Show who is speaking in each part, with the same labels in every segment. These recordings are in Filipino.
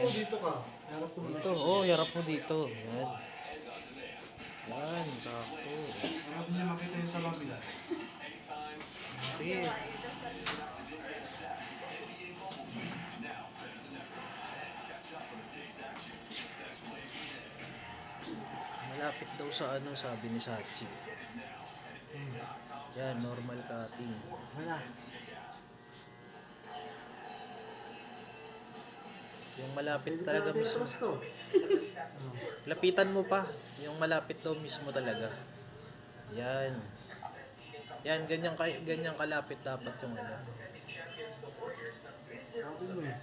Speaker 1: Dito ka. Harap ko
Speaker 2: Dito, oh, yarap mo dito. Yan. Yan, sakto.
Speaker 1: Harap niya makita yung salamin.
Speaker 2: Sige. Malapit daw sa ano, sabi ni Sachi. Yan, normal cutting.
Speaker 1: Wala.
Speaker 2: Yung malapit talaga mismo.
Speaker 1: to.
Speaker 2: Lapitan mo pa. Yung malapit daw mismo talaga. Yan. Yan, ganyan kalapit dapat yung ano.
Speaker 1: Sabi mo eh.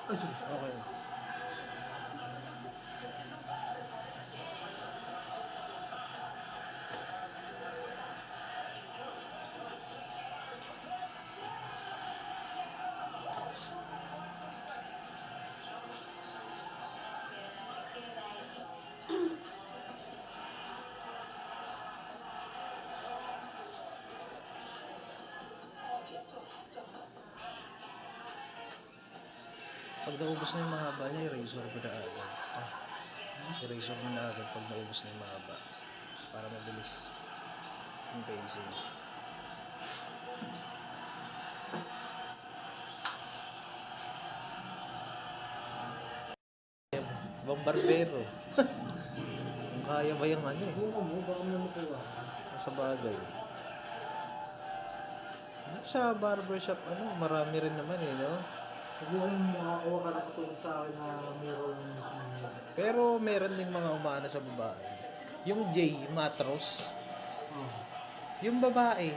Speaker 1: Ay, sorry.
Speaker 2: Okay. Pag naubos na yung mahaba niya, erasure ko na agad. Erasure mo na agad pag naubos na yung mahaba. Para mabilis yung pacing. Ibang barbero. Kung kaya ba yung ano eh.
Speaker 1: Buka mo, baka mo makuha.
Speaker 2: Sa bagay. Sa barbershop, ano, marami rin naman eh, no?
Speaker 1: Siguro makakuha ka na katulad sa akin na mayroon ng gusto.
Speaker 2: Pero meron ding mga umana sa babae. Yung J, Matros.
Speaker 1: Oh.
Speaker 2: Yung babae.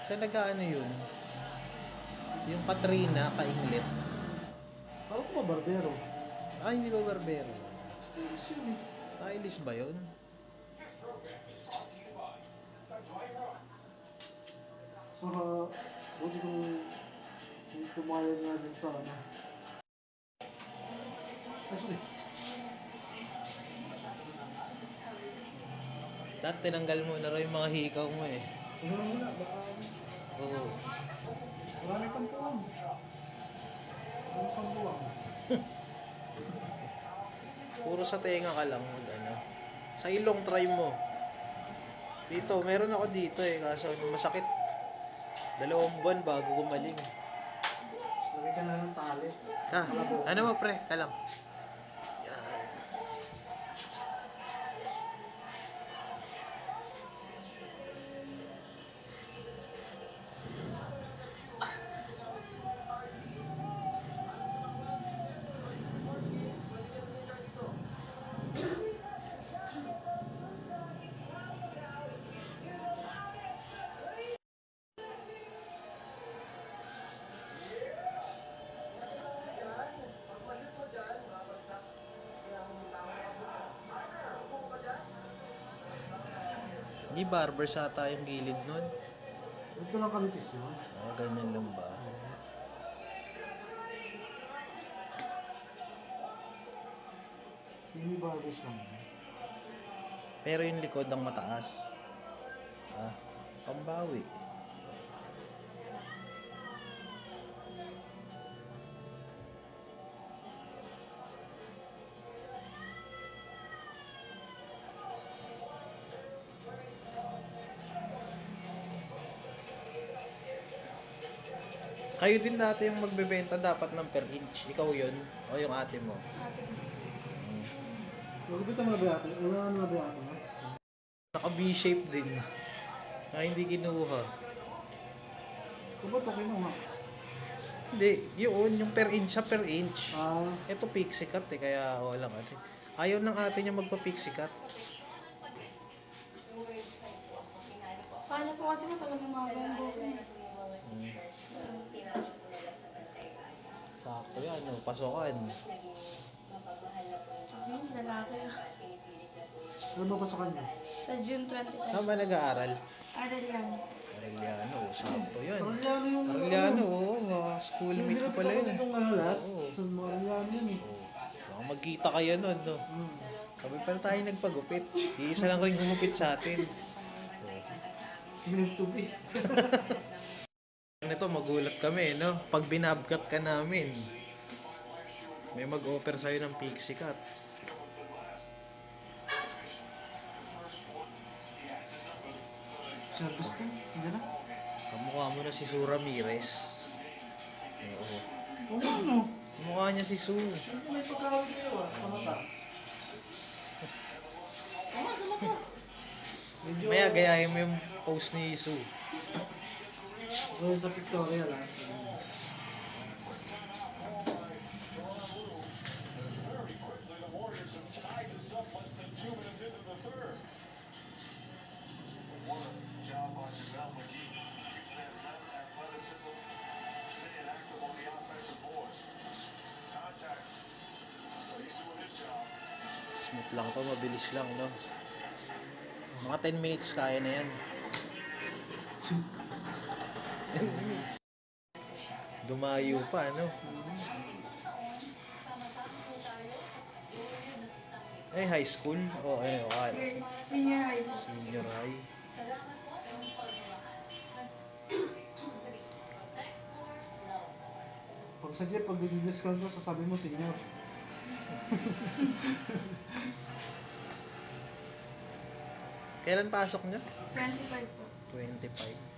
Speaker 2: Sa nag-ano yun? Yung Katrina, Kainglet.
Speaker 1: Parang ko barbero.
Speaker 2: Ah, hindi ba barbero?
Speaker 1: Stylish yun eh.
Speaker 2: Stylist ba yun?
Speaker 1: Saka, buti kung pumayag nga dyan sa ano. Ay, sorry.
Speaker 2: Dati tinanggal mo na rin yung mga hikaw mo eh.
Speaker 1: Ano na muna, baka
Speaker 2: Oo.
Speaker 1: marami pang puwang. Marami pang puwang.
Speaker 2: Puro sa tenga ka lang mag ano. Sa ilong try mo. Dito, meron ako dito eh. Kaso masakit. 2 buwan bago gumaling.
Speaker 1: Lagay ka na ng tali.
Speaker 2: Ah, ano mo pre? Kalang. Yan. Di barber sa yung gilid nun.
Speaker 1: Ito lang kalipis yun.
Speaker 2: Ah, ganyan lang ba?
Speaker 1: Semi-barbers lang yun.
Speaker 2: Pero yung likod ang mataas. Ah, pambawi. Kayo din dati yung magbebenta dapat ng per inch. Ikaw yun? O yung ate mo? Hmm.
Speaker 1: Nagupitan mo na ba yata? Wala na ba yata?
Speaker 2: Naka B-shape din. Na hindi kinuha.
Speaker 1: Ito ba ito kinuha?
Speaker 2: Hindi, yun, yung per inch sa per inch.
Speaker 1: Ah,
Speaker 2: Ito pixie cut eh, kaya walang ate. Ayaw ng ate niya magpa-pixie cut.
Speaker 3: Sa kanya po kasi matagal yung mga yung buhok niya.
Speaker 2: Hmm. Sakto yan, no? Pasokan.
Speaker 3: Ayun, lalaki.
Speaker 1: ano ba pa sa kanya?
Speaker 3: Sa June 25.
Speaker 2: Saan ba nag-aaral?
Speaker 3: Aral yan.
Speaker 2: Arellano, sakto yan.
Speaker 1: Arellano yung...
Speaker 2: Arellano, oo, mga
Speaker 1: Yung
Speaker 2: schoolmate ko
Speaker 1: binapit
Speaker 2: pala
Speaker 1: ako
Speaker 2: yun.
Speaker 1: nitong alalas.
Speaker 2: Oo.
Speaker 1: Sa mga Arellano yun eh.
Speaker 2: Oo. Baka magkita kayo nun, no? Sabi pala tayo nagpagupit. Isa lang rin gumupit sa atin.
Speaker 1: Meant to be.
Speaker 2: Nito, magulat kami, no? Pag binabkat ka namin, may mag-offer sa'yo ng pixie cut.
Speaker 1: Service ko? Hindi na?
Speaker 2: Kamukha mo na si Sue Ramirez. Oo.
Speaker 1: Oo nga no.
Speaker 2: Kamukha niya si Sue.
Speaker 1: May pagkawin kayo ah. Sa mata. Medyo...
Speaker 2: Maya gayahin mo yung post ni Sue.
Speaker 1: Oo, sa pictorial ah.
Speaker 2: Smooth lang to, mabilis lang, no? Mga 10 minutes kaya na yan. Dumayo pa, no? Eh, high school? O, ano,
Speaker 3: Senior high.
Speaker 2: senior high.
Speaker 1: Pag sa Jeep, pag nag-discount ko, sasabi mo senior.
Speaker 2: Kailan pasok niya?
Speaker 3: 25 po.
Speaker 2: 25.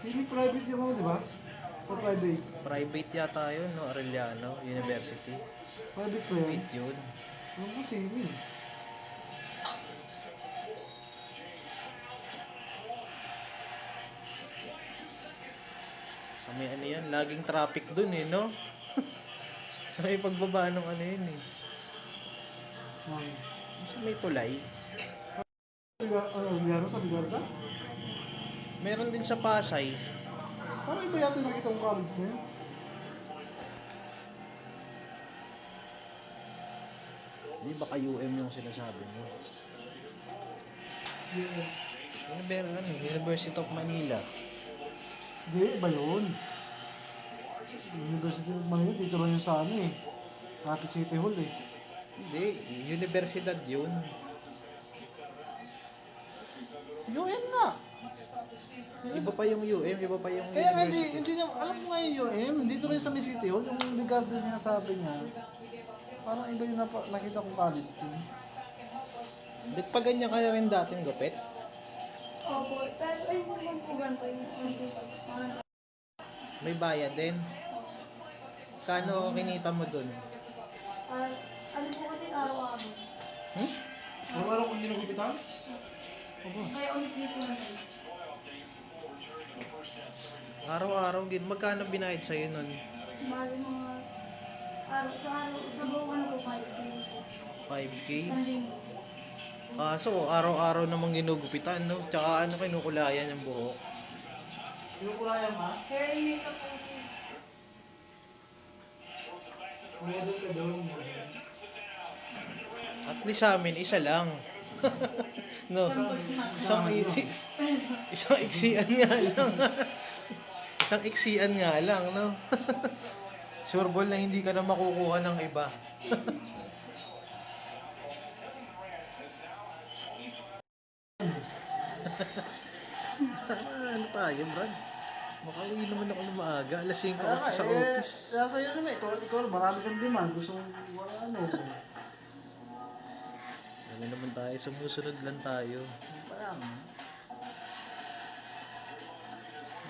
Speaker 1: Semi-private yung ano, di ba? O private?
Speaker 2: Private yata yun, no? Arellano University.
Speaker 1: Private pa yan.
Speaker 2: Private yun.
Speaker 1: Ano mo semi?
Speaker 2: Sa may ano yan, laging traffic dun eh, no? Sa may pagbaba ng ano yun eh. Sa may tulay.
Speaker 1: Ano, meron sa Ligarda?
Speaker 2: Meron din sa Pasay.
Speaker 1: Parang iba yata nakita kong college na yun.
Speaker 2: Di baka UM yung sinasabi mo? University of Manila.
Speaker 1: Hindi, iba yun. University of Manila, dito lang yun sa ano eh. Rapid City Hall eh.
Speaker 2: Hindi, universidad yun.
Speaker 1: UM na!
Speaker 2: Iba pa yung UM, iba pa yung
Speaker 1: Kaya nga
Speaker 2: university.
Speaker 1: hindi niya, alam mo nga yung UM, dito rin sa may City Hall, yung Ligarda niya sabi niya. Parang iba yung nakita kong college din.
Speaker 2: Di pa ganyan ka na rin dating gupit?
Speaker 3: Opo, pero ay, hindi naman po ganito yung parang sa...
Speaker 2: May bayad din. Kano kinita mo dun?
Speaker 3: Ano po kasi araw-araw.
Speaker 2: Hmm?
Speaker 1: Araw-araw kung ginugupitan?
Speaker 3: Kaya ulit dito na rin.
Speaker 2: Araw-araw din. Magkano binayad sa'yo nun?
Speaker 3: Bali mga sa buong ano po, 5K.
Speaker 2: 5K?
Speaker 3: Isang linggo.
Speaker 2: So araw-araw namang ginugupitan, no? Tsaka ano, kinukulayan yung buhok.
Speaker 1: Kinukulayan ka?
Speaker 3: Hair and makeup po siya.
Speaker 1: Model ka doon.
Speaker 2: At least sa amin, isa lang. No? Isang iksian nga lang. Isang iksian nga lang, no? Sure ball na hindi ka na makukuha ng iba. Ano tayo, Brad? Makauwi naman ako ng maaga. Alas 5 ako sa office.
Speaker 1: Kaya sa'yo naman, ikaw marami kang demand. Gusto mong wala ano.
Speaker 2: Ano naman tayo, sumusunod lang tayo.
Speaker 1: Kaya nga.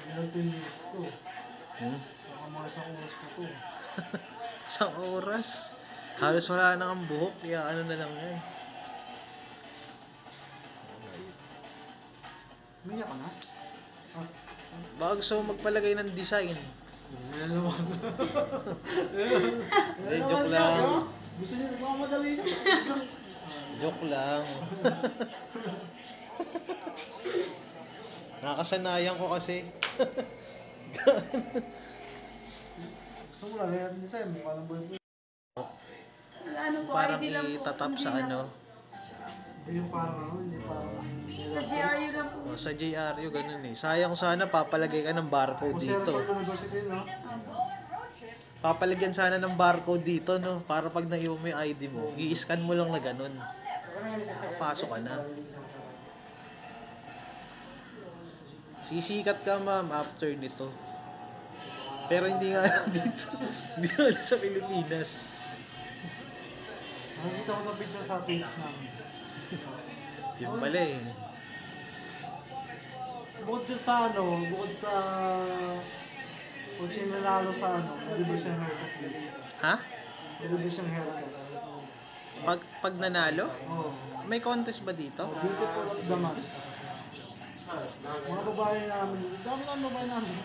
Speaker 1: Ilang 2 minutes to. Baka mga isang oras pa to.
Speaker 2: Isang oras. Halos wala na ang buhok, kaya ano na lang yan.
Speaker 1: Umiyak ka na? Ah,
Speaker 2: Baka gusto mo magpalagay ng design.
Speaker 1: yan naman.
Speaker 2: Hindi, joke lang.
Speaker 1: Gusto niyo nagmamadali siya.
Speaker 2: Joke lang. Nakasanayan ko kasi.
Speaker 1: Gusto mo lang, yan design mo. Parang boyfriend.
Speaker 3: Ano po,
Speaker 2: Parang
Speaker 3: ID lang po.
Speaker 2: itatap
Speaker 3: Hindi
Speaker 2: sa
Speaker 3: na-
Speaker 2: ano.
Speaker 1: Hindi yung parang ano, hindi parang...
Speaker 3: Sa GRU lang po.
Speaker 2: Sa JRU, ganun eh. Sayang sana papalagay ka ng barcode
Speaker 1: Kung
Speaker 2: dito.
Speaker 1: Sarasol University, no?
Speaker 2: Papalagyan sana ng barcode dito, no? Para pag naiwan mo yung ID mo, i-scan mo lang na ganun. Pasok ka na. Sisikat ka, ma'am, after nito. Pero hindi nga dito. Hindi nga sa Pilipinas.
Speaker 1: Nakikita ko ng picture sa page namin.
Speaker 2: Yun pala eh.
Speaker 1: Bukod dyan sa ano, bukod sa... Kung siya nanalo sa ano, nag-iba siyang haircut dito.
Speaker 2: Ha?
Speaker 1: Nag-iba siyang haircut.
Speaker 2: Pag nanalo?
Speaker 1: Oo.
Speaker 2: May contest ba dito?
Speaker 1: Beautiful of the month. Mga babae namin, dami ng babae namin.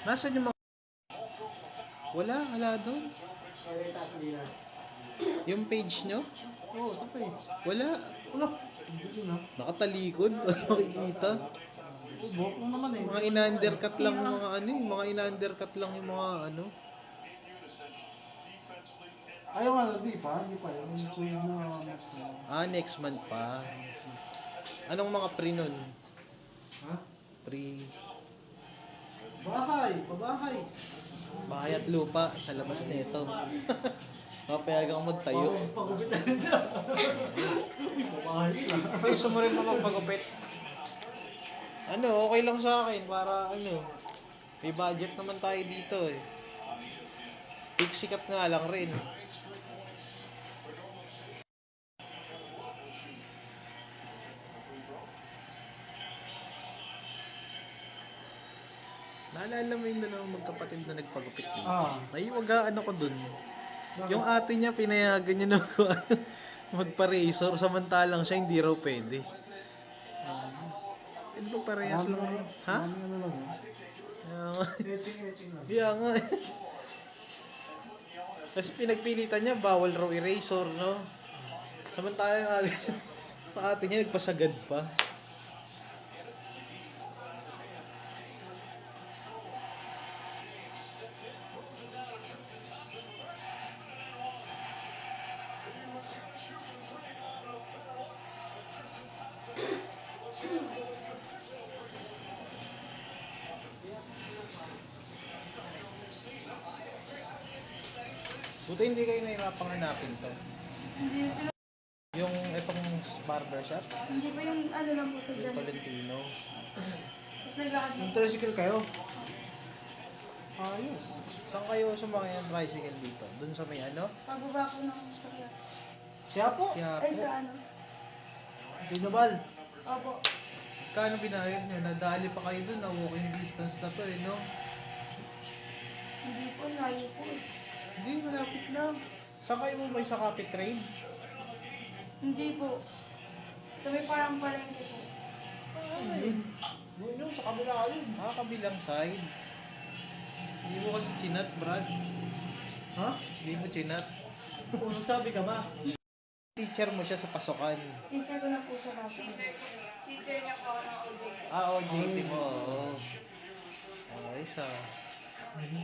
Speaker 2: Nasaan yung mga... Wala doon. Yung page nyo?
Speaker 1: Oo, sa page.
Speaker 2: Wala.
Speaker 1: Wala, hindi na.
Speaker 2: Nakatalikod. Ano makikita?
Speaker 1: Oo, buhok lang naman eh.
Speaker 2: Mga ina-undercut lang yung mga ano yung mga ina-undercut lang yung mga ano.
Speaker 1: Ayaw nga, hindi pa. Yung susunod na next na.
Speaker 2: Next month pa. Anong mga pre nun?
Speaker 1: Ha?
Speaker 2: Pre,
Speaker 1: Bahay, pabahay.
Speaker 2: bahay at lupa sa labas nito. Mapayagan ka magtayo.
Speaker 1: Pagupitan niya. Babahay lang.
Speaker 2: Gusto mo rin ba magpagupit? Ano, okay lang sa akin para ano. May budget naman tayo dito eh. Sikat nga lang rin. Naalala mo yung dalawang magkapatid na nagpagupit dito? Naiwagaan ako dun. Yung ate niya, pinayagan niya na magpa-razor, samantalang siya hindi raw pwede. Hindi ba parehas lang? Ha?
Speaker 1: Maraming ano lang eh.
Speaker 2: Kaya nga.
Speaker 1: Etching lang.
Speaker 2: Kaya nga. Kasi pinagpilitan niya, bawal raw erasor, no? Samantalang yung ate niya, nagpasagad pa. Buti hindi kayo nahirapang hanapin to.
Speaker 3: Hindi,
Speaker 2: Yung itong barbershop,
Speaker 3: hindi pa yung ano lang po sa
Speaker 2: yung
Speaker 3: dyan.
Speaker 2: Tolentino.
Speaker 3: Tapos naglakad
Speaker 1: Yung
Speaker 3: mo.
Speaker 1: tricycle kayo? Ayos.
Speaker 2: Saan kayo sumakay ng tricycle dito? Doon sa may ano?
Speaker 3: Pagbaba po ng sakyan.
Speaker 1: Siya po.
Speaker 3: Ay,
Speaker 2: Quiapo.
Speaker 3: sa ano?
Speaker 1: Pinabal.
Speaker 3: Opo.
Speaker 2: Kano binayad nyo? Nadali pa kayo dun na walking distance na to eh, no?
Speaker 3: Hindi po, layo po eh.
Speaker 2: Hindi, malapit lang. Saan kayo mo may sa Kapit Trade?
Speaker 3: Hindi po. Sa may parang palengke po.
Speaker 1: Yun. Yun yung sa kabila yun.
Speaker 2: Kabilang side. Hindi mo kasi chinat, Brad.
Speaker 1: Ha?
Speaker 2: Hindi mo chinat.
Speaker 1: Kung nagsabi ka ba?
Speaker 2: Teacher mo siya sa pasokan.
Speaker 3: Teacher ko na po siya kasi. Teacher niya po ako ng OJT.
Speaker 2: OJT mo. Oo. Ay, isa.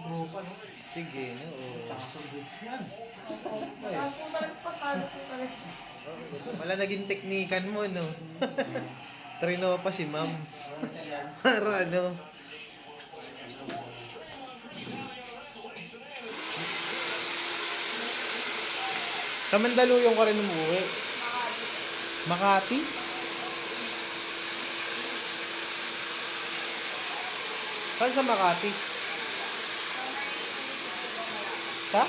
Speaker 1: Oo pa, no?
Speaker 2: Stig eh, no? Oo.
Speaker 1: Takas ang goods yan.
Speaker 3: Tapos po talaga pasado po talaga.
Speaker 2: Wala naging teknikan mo, no? Trino pa si ma'am. Para ano? Sa Mandaluyong ka rin umuwi? Makati? Saan sa Makati? Sa?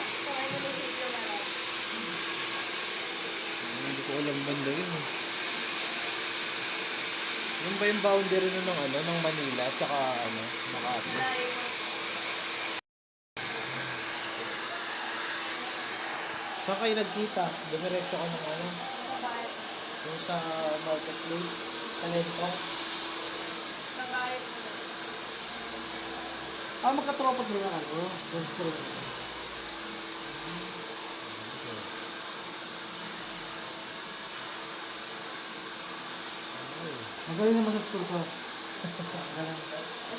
Speaker 2: Hindi ko alam banda yun. Yun ba yung boundary nun ng ano, ng Manila at saka ano, Makati? Saan kayo nagkita? Dumiretso ka ng ano? Yung sa marketplace? Talento?
Speaker 1: Magkatropa din na ako. Gusto. Magaling naman sa school ko.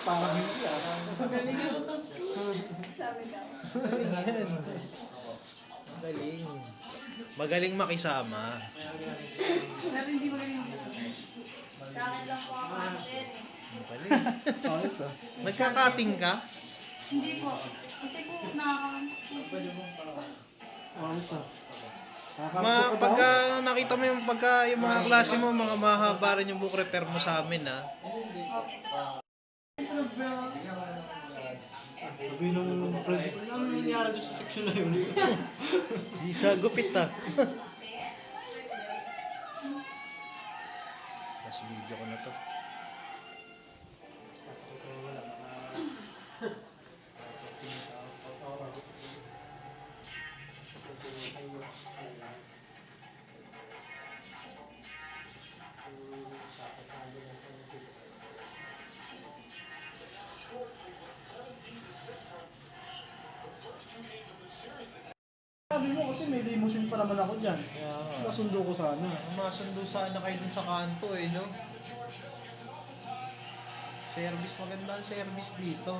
Speaker 1: Parang hindi ah.
Speaker 3: Magaling ako sa school. Sabi daw.
Speaker 2: Galing. Magaling. Magaling makisama.
Speaker 3: Pero hindi magaling ako. Sa akin lang po ako master eh.
Speaker 2: Magaling.
Speaker 1: Sorry sa.
Speaker 2: Nagkakating ka?
Speaker 3: Hindi po. Kasi po nakakakantok po.
Speaker 1: Ayos ah.
Speaker 2: Pagka nakita mo yung pagka yung mga klase mo, mga mahaba rin yung book repair mo sa amin, ha?
Speaker 3: Ito bro.
Speaker 1: Sabi nung president, ano nangyari doon sa section na yun?
Speaker 2: Di sa gupit, ha? Last video ko na to.
Speaker 1: Sabi mo kasi may limousine pa naman ako dyan.
Speaker 2: Kaya nga.
Speaker 1: Nasundo ko sana.
Speaker 2: Masundo sana kayo dun sa kanto, eh, no? Service, maganda ang service dito.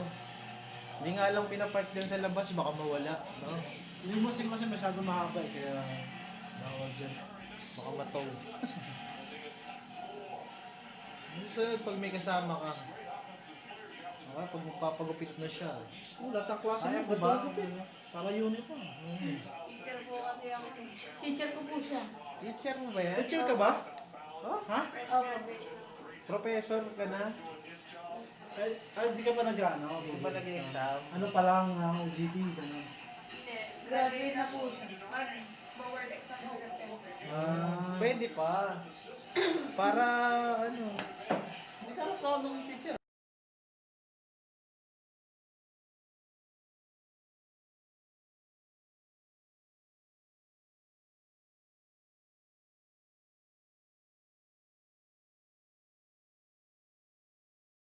Speaker 2: Hindi nga lang pinapark din sa labas, baka mawala, no?
Speaker 1: Yung limousine kasi masyado mahaba eh, kaya bawal dyan.
Speaker 2: Baka mataw. Susunod pag may kasama ka. Okay, pag magpapagupit na siya.
Speaker 1: Lahat ng klase
Speaker 2: Kaya
Speaker 1: mo,
Speaker 2: ko ba?
Speaker 1: ba't ito? Para uniform.
Speaker 3: Teacher po kasi ako. Teacher ko po siya.
Speaker 2: Teacher mo ba yan?
Speaker 1: Teacher ka ba?
Speaker 2: Oh?
Speaker 1: Ha?
Speaker 3: Opo.
Speaker 2: Professor ka na?
Speaker 1: Ay, di ka pa nag-ano?
Speaker 2: Di ba nag-exam?
Speaker 1: Ano pa lang, OGT, gano'n.
Speaker 3: Graduate na po siya. Mag-board exam sa September.
Speaker 1: Ah,
Speaker 2: Pwede pa. Para ano?
Speaker 1: Hindi ka nagtawag ng teacher.